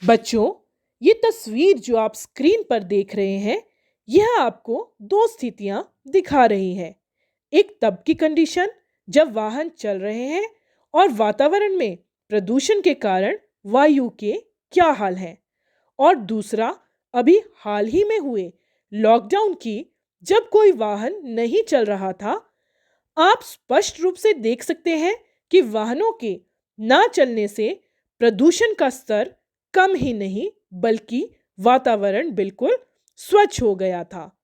बच्चों, ये तस्वीर जो आप स्क्रीन पर देख रहे हैं, यह आपको दो स्थितियां दिखा रही है। एक तब की कंडीशन जब वाहन चल रहे हैं और वातावरण में प्रदूषण के कारण वायु के क्या हाल हैं, और दूसरा अभी हाल ही में हुए लॉकडाउन की, जब कोई वाहन नहीं चल रहा था। आप स्पष्ट रूप से देख सकते हैं कि वाहनों के ना चलने से प्रदूषण का स्तर कम ही नहीं बल्कि वातावरण बिल्कुल स्वच्छ हो गया था।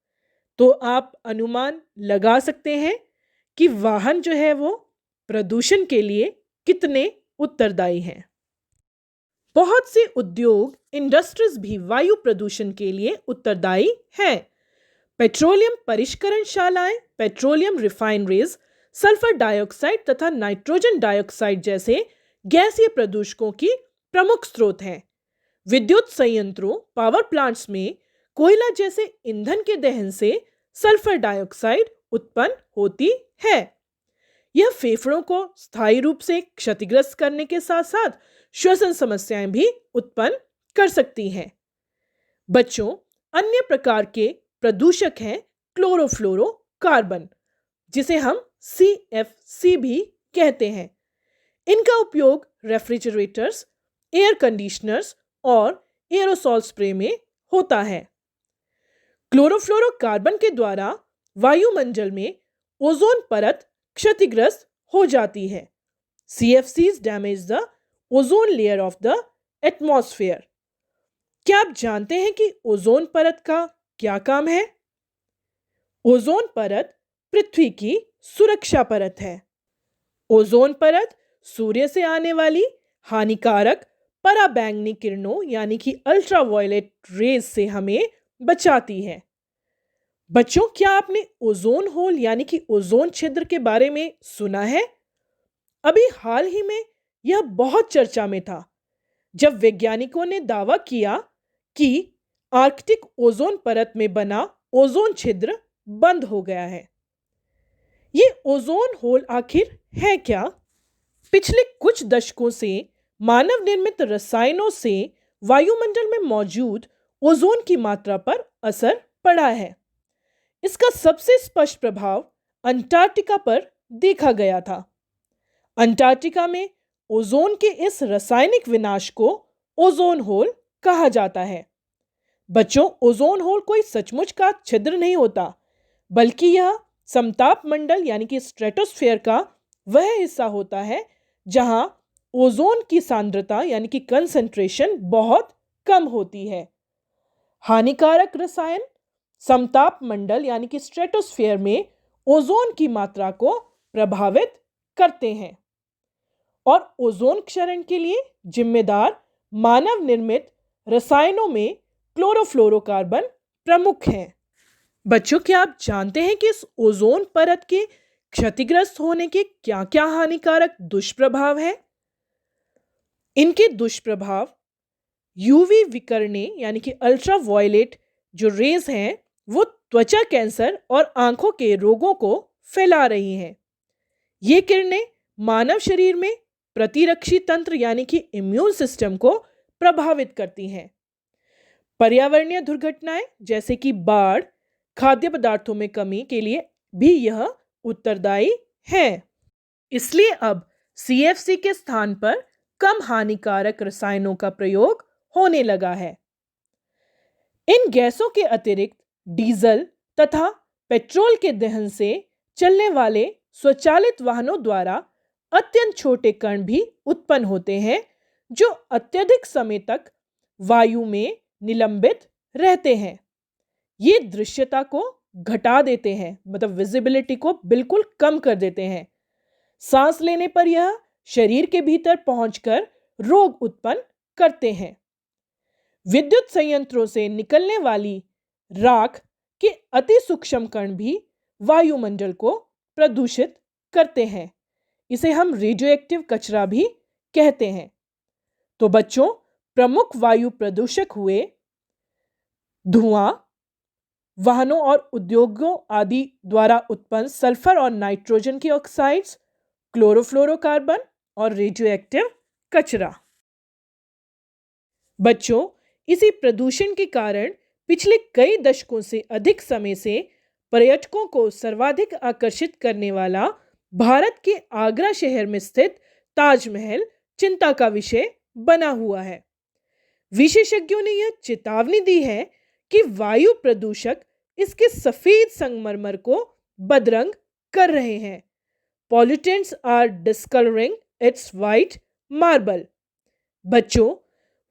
तो आप अनुमान लगा सकते हैं कि वाहन जो है वो प्रदूषण के लिए कितने उत्तरदायी हैं। बहुत से उद्योग इंडस्ट्रीज भी वायु प्रदूषण के लिए उत्तरदायी हैं। पेट्रोलियम परिष्करणशालाएं, पेट्रोलियम रिफाइनरीज, सल्फर डाइऑक्साइड तथा नाइट्रोजन डाइऑक्साइड जैसे गैसीय प्रदूषकों की प्रमुख स्रोत हैं। विद्युत संयंत्रों, पावर प्लांट्स में कोयला जैसे ईंधन के दहन से सल्फर डाइऑक्साइड उत्पन्न होती है। यह फेफड़ों को स्थायी रूप से क्षतिग्रस्त करने के साथ साथ श्वसन समस्याएं भी उत्पन्न कर सकती हैं। बच्चों, अन्य प्रकार के प्रदूषक हैं क्लोरोफ्लोरोकार्बन, जिसे हम CFC भी कहते हैं। इनका उपयोग रेफ्रिजरेटर्स, एयर कंडीशनर्स और एरोसॉल स्प्रे में होता है। क्लोरोफ्लोरोकार्बन के द्वारा वायुमंडल में ओजोन परत क्षतिग्रस्त हो जाती है। CFCs damage the ozone layer of the atmosphere. क्या आप जानते हैं कि ओजोन परत का क्या काम है? ओजोन परत पृथ्वी की सुरक्षा परत है। ओजोन परत सूर्य से आने वाली हानिकारक पराबैंगनी किरणों यानी कि अल्ट्रावायलेट रेज से हमें बचाती है। बच्चों, क्या आपने ओजोन होल यानी कि ओजोन छिद्र के बारे में सुना है? अभी हाल ही में यह बहुत चर्चा में था जब वैज्ञानिकों ने दावा किया कि आर्कटिक ओजोन परत में बना ओजोन छिद्र बंद हो गया है। ये ओजोन होल आखिर है क्या? पिछले कुछ दशकों से मानव निर्मित रसायनों से वायुमंडल में मौजूद ओजोन की मात्रा पर असर पड़ा है। इसका सबसे स्पष्ट प्रभाव अंटार्कटिका पर देखा गया था। अंटार्कटिका में ओजोन के इस रासायनिक विनाश को ओजोन होल कहा जाता है। बच्चों, ओजोन होल कोई सचमुच का छिद्र नहीं होता, बल्कि यह समताप मंडल यानी कि स्ट्रेटोस्फेयर का वह हिस्सा होता है जहां ओजोन की सांद्रता यानी कि कंसंट्रेशन बहुत कम होती है। हानिकारक रसायन समताप मंडल यानी कि स्ट्रेटोस्फेयर में ओजोन की मात्रा को प्रभावित करते हैं और ओजोन क्षरण के लिए जिम्मेदार मानव निर्मित रसायनों में क्लोरोफ्लोरोकार्बन प्रमुख हैं। बच्चों, क्या आप जानते हैं कि इस ओजोन परत के क्षतिग्रस्त होने के क्या-क्या हानिकारक दुष्प्रभाव हैं? इनके दुष्प्रभाव यूवी विकिरणें यानी कि अल्ट्रावायलेट जो रेज हैं, वो त्वचा कैंसर और आंखों के रोगों को फैला रही हैं। ये किरणें मानव शरीर में प्रतिरक्षी तंत्र यानी कि इम्यून सिस्टम को प्रभावित करती हैं। पर्यावरणीय दुर्घटनाएं जैसे कि बाढ़, खाद्य पदार्थों में कमी के लिए भी यह उत्तरदायी है। इसलिए अब CFC के स्थान पर कम हानिकारक रसायनों का प्रयोग होने लगा है। इन गैसों के अतिरिक्त डीजल तथा पेट्रोल के दहन से चलने वाले स्वचालित वाहनों द्वारा अत्यंत छोटे कण भी उत्पन्न होते हैं जो अत्यधिक समय तक वायु में निलंबित रहते हैं। ये दृश्यता को घटा देते हैं, मतलब विजिबिलिटी को बिल्कुल कम कर देते हैं। सांस लेने पर यह शरीर के भीतर पहुंचकर रोग उत्पन्न करते हैं। विद्युत संयंत्रों से निकलने वाली राख के अति सूक्ष्म कण भी वायुमंडल को प्रदूषित करते हैं। इसे हम रेडियो एक्टिव कचरा भी कहते हैं। तो बच्चों, प्रमुख वायु प्रदूषक हुए धुआं, वाहनों और उद्योगों आदि द्वारा उत्पन्न सल्फर और नाइट्रोजन की ऑक्साइड्स, क्लोरोफ्लोरोकार्बन और रेडियो एक्टिव कचरा। बच्चों, इसी प्रदूषण के कारण पिछले कई दशकों से अधिक समय से पर्यटकों को सर्वाधिक आकर्षित करने वाला भारत के आगरा शहर में स्थित ताजमहल चिंता का विषय बना हुआ है। विशेषज्ञों ने यह चेतावनी दी है कि वायु प्रदूषक इसके सफेद संगमरमर को बदरंग कर रहे हैं। Pollutants are discoloring its white marble. बच्चों,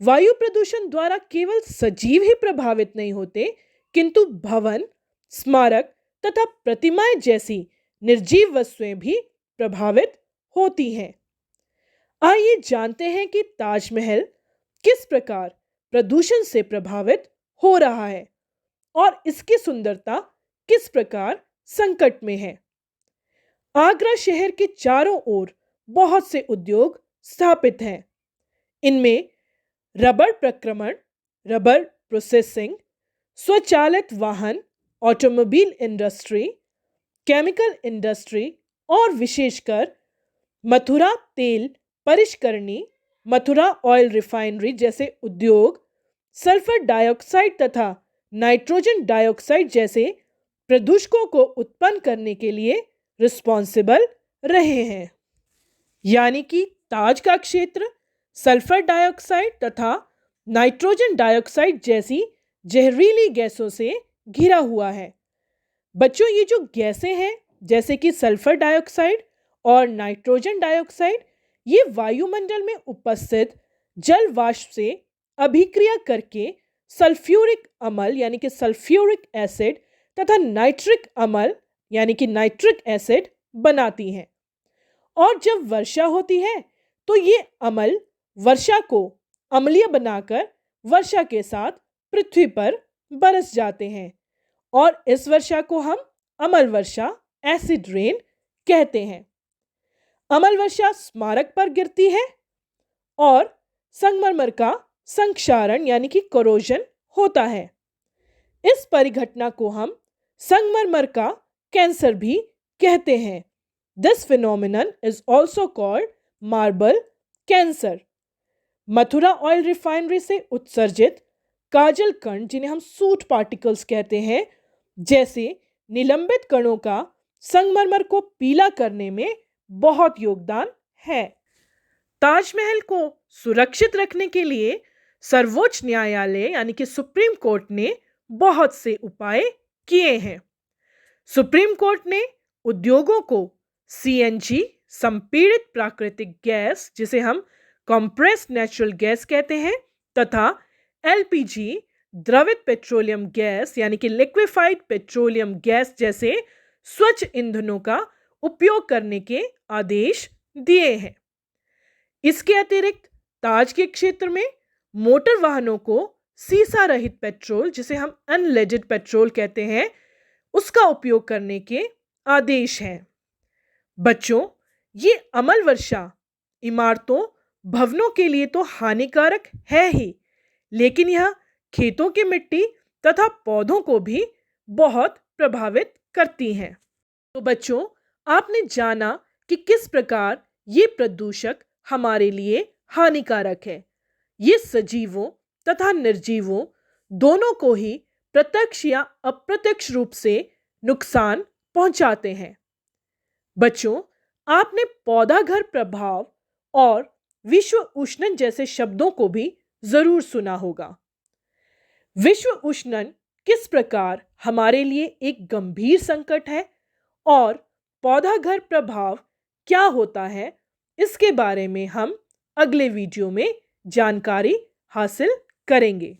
वायु प्रदूषण द्वारा केवल सजीव ही प्रभावित नहीं होते, किंतु भवन, स्मारक तथा प्रतिमाएं जैसी निर्जीव वस्तुएं भी प्रभावित होती हैं। आइए जानते हैं कि ताजमहल किस प्रकार प्रदूषण से प्रभावित हो रहा है और इसकी सुंदरता किस प्रकार संकट में है। आगरा शहर के चारों ओर बहुत से उद्योग स्थापित हैं। इनमें रबर प्रक्रमण, रबर प्रोसेसिंग, स्वचालित वाहन, ऑटोमोबाइल इंडस्ट्री, केमिकल इंडस्ट्री और विशेषकर मथुरा तेल परिष्करणी, मथुरा ऑयल रिफाइनरी जैसे उद्योग सल्फर डाइऑक्साइड तथा नाइट्रोजन डाइऑक्साइड जैसे प्रदूषकों को उत्पन्न करने के लिए रिस्पॉन्सिबल रहे हैं। यानी कि ताज का क्षेत्र सल्फर डाइऑक्साइड तथा नाइट्रोजन डाइऑक्साइड जैसी जहरीली गैसों से घिरा हुआ है। बच्चों, ये जो गैसें हैं जैसे कि सल्फर डाइऑक्साइड और नाइट्रोजन डाइऑक्साइड, ये वायुमंडल में उपस्थित जल वाष्प से अभिक्रिया करके सल्फ्यूरिक अम्ल यानी कि सल्फ्यूरिक एसिड तथा नाइट्रिक अम्ल यानी कि नाइट्रिक एसिड बनाती हैं। और जब वर्षा होती है तो ये अम्ल वर्षा को अम्लीय बनाकर वर्षा के साथ पृथ्वी पर बरस जाते हैं और इस वर्षा को हम अम्ल वर्षा एसिड रेन कहते हैं। अम्ल वर्षा स्मारक पर गिरती है और संगमरमर का संक्षारण यानी कि कोरोजन होता है। इस परिघटना को हम संगमरमर का कैंसर भी कहते हैं। This phenomenon is also called marble cancer. Mathura oil refinery से उत्सर्जित काजल कण, जिन्हें हम सूट पार्टिकल्स कहते हैं, जैसे निलंबित कणों का संगमरमर को पीला करने में बहुत योगदान है। ताजमहल को सुरक्षित रखने के लिए सर्वोच्च न्यायालय यानी कि सुप्रीम कोर्ट ने बहुत से उपाय किए हैं। सुप्रीम कोर्ट ने उद्योगों को सीएनजी संपीड़ित प्राकृतिक गैस, जिसे हम कंप्रेस्ड नेचुरल गैस कहते हैं, तथा एलपीजी द्रवित पेट्रोलियम गैस यानी कि लिक्विफाइड पेट्रोलियम गैस जैसे स्वच्छ ईंधनों का उपयोग करने के आदेश दिए हैं। इसके अतिरिक्त ताज के क्षेत्र में मोटर वाहनों को सीसा रहित पेट्रोल, जिसे हम अनलेडेड पेट्रोल कहते हैं, उसका उपयोग करने के आदेश हैं। बच्चों, ये अम्ल वर्षा इमारतों, भवनों के लिए तो हानिकारक है ही, लेकिन यह खेतों की मिट्टी तथा पौधों को भी बहुत प्रभावित करती हैं। तो बच्चों, आपने जाना कि किस प्रकार ये प्रदूषक हमारे लिए हानिकारक है। ये सजीवों तथा निर्जीवों दोनों को ही प्रत्यक्ष या अप्रत्यक्ष रूप से नुकसान पहुंचाते हैं। बच्चों, आपने पौधा घर प्रभाव और विश्व उष्णन जैसे शब्दों को भी जरूर सुना होगा। विश्व उष्णन किस प्रकार हमारे लिए एक गंभीर संकट है और पौधा घर प्रभाव क्या होता है, इसके बारे में हम अगले वीडियो में जानकारी हासिल करेंगे।